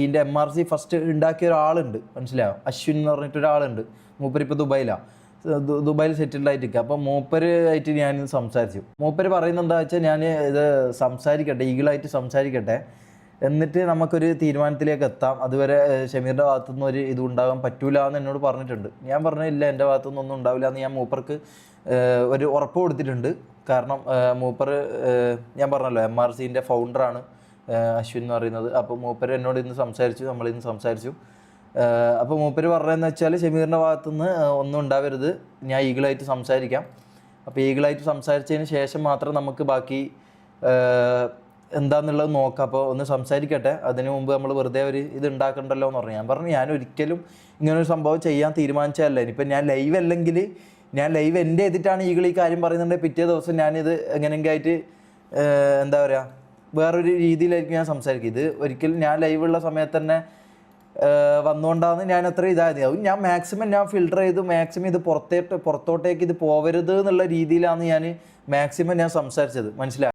ഇതിൻ്റെ MRC first ഉണ്ടാക്കിയ ഒരാളുണ്ട്, മനസ്സിലായോ? അശ്വിൻ എന്ന് പറഞ്ഞിട്ട് ഒരാളുണ്ട്. മൂപ്പര് ഇപ്പോൾ ദുബായിലാണ്, ദുബായിൽ സെറ്റിൽഡ് ആയിട്ടിരിക്കുക. അപ്പോൾ മൂപ്പര് ആയിട്ട് ഞാൻ സംസാരിച്ചു. മൂപ്പര് പറയുന്നത് എന്താ വെച്ചാൽ, ഞാൻ ഇത് സംസാരിക്കട്ടെ, ഈഗിളായിട്ട് സംസാരിക്കട്ടെ, എന്നിട്ട് നമുക്കൊരു തീരുമാനത്തിലേക്ക് എത്താം. അതുവരെ ഷമീറിൻ്റെ ഭാഗത്തുനിന്ന് ഒരു ഇത് ഉണ്ടാകാൻ പറ്റൂല എന്ന് എന്നോട് പറഞ്ഞിട്ടുണ്ട്. ഞാൻ പറഞ്ഞു ഇല്ല, എൻ്റെ ഭാഗത്തുനിന്ന് ഒന്നും ഉണ്ടാവില്ല എന്ന് ഞാൻ മൂപ്പർക്ക് ഒരു ഉറപ്പ് കൊടുത്തിട്ടുണ്ട്. കാരണം മൂപ്പർ ഞാൻ പറഞ്ഞല്ലോ MRCൻ്റെ ഫൗണ്ടറാണ് അശ്വിൻ എന്ന് പറയുന്നത്. അപ്പോൾ മൂപ്പര് എന്നോട് ഇന്ന് സംസാരിച്ചു, നമ്മളിന്ന് സംസാരിച്ചു. അപ്പോൾ മൂപ്പര് പറഞ്ഞതെന്ന് വെച്ചാൽ ഷമീറിൻ്റെ ഭാഗത്തുനിന്ന് ഒന്നും ഉണ്ടാവരുത്, ഞാൻ ഈഗിളായിട്ട് സംസാരിക്കാം. അപ്പോൾ ഈഗിളായിട്ട് സംസാരിച്ചതിന് ശേഷം മാത്രം നമുക്ക് ബാക്കി എന്താണെന്നുള്ളത് നോക്കാം. അപ്പോൾ ഒന്ന് സംസാരിക്കട്ടെ, അതിന് മുമ്പ് നമ്മൾ വെറുതെ ഒരു ഇത് ഉണ്ടാക്കണ്ടല്ലോ എന്ന് പറഞ്ഞു. ഞാൻ പറഞ്ഞു ഞാൻ ഒരിക്കലും ഇങ്ങനൊരു സംഭവം ചെയ്യാൻ തീരുമാനിച്ചതല്ല. ഇനിയിപ്പോൾ ഞാൻ ലൈവ് അല്ലെങ്കിൽ ഞാൻ ലൈവ് എൻ്റെ ചെയ്തിട്ടാണ് ഈഗിൾ ഈ കാര്യം പറയുന്നുണ്ടെങ്കിൽ പിറ്റേ ദിവസം ഞാനിത് എങ്ങനെയെങ്കിലും ആയിട്ട് എന്താ പറയുക വേറൊരു രീതിയിലായിരിക്കും ഞാൻ സംസാരിക്കും. ഇത് ഒരിക്കലും ഞാൻ ലൈവുള്ള സമയത്ത് തന്നെ വന്നുകൊണ്ടാണ് ഞാൻ അത്ര ഇതായത്. ഞാൻ മാക്സിമം ഞാൻ ഫിൽട്ടർ ചെയ്ത് മാക്സിമം ഇത് പുറത്തോട്ടേക്ക് ഇത് പോവരുത് എന്നുള്ള രീതിയിലാണ് ഞാൻ മാക്സിമം ഞാൻ സംസാരിച്ചത്, മനസ്സിലായി?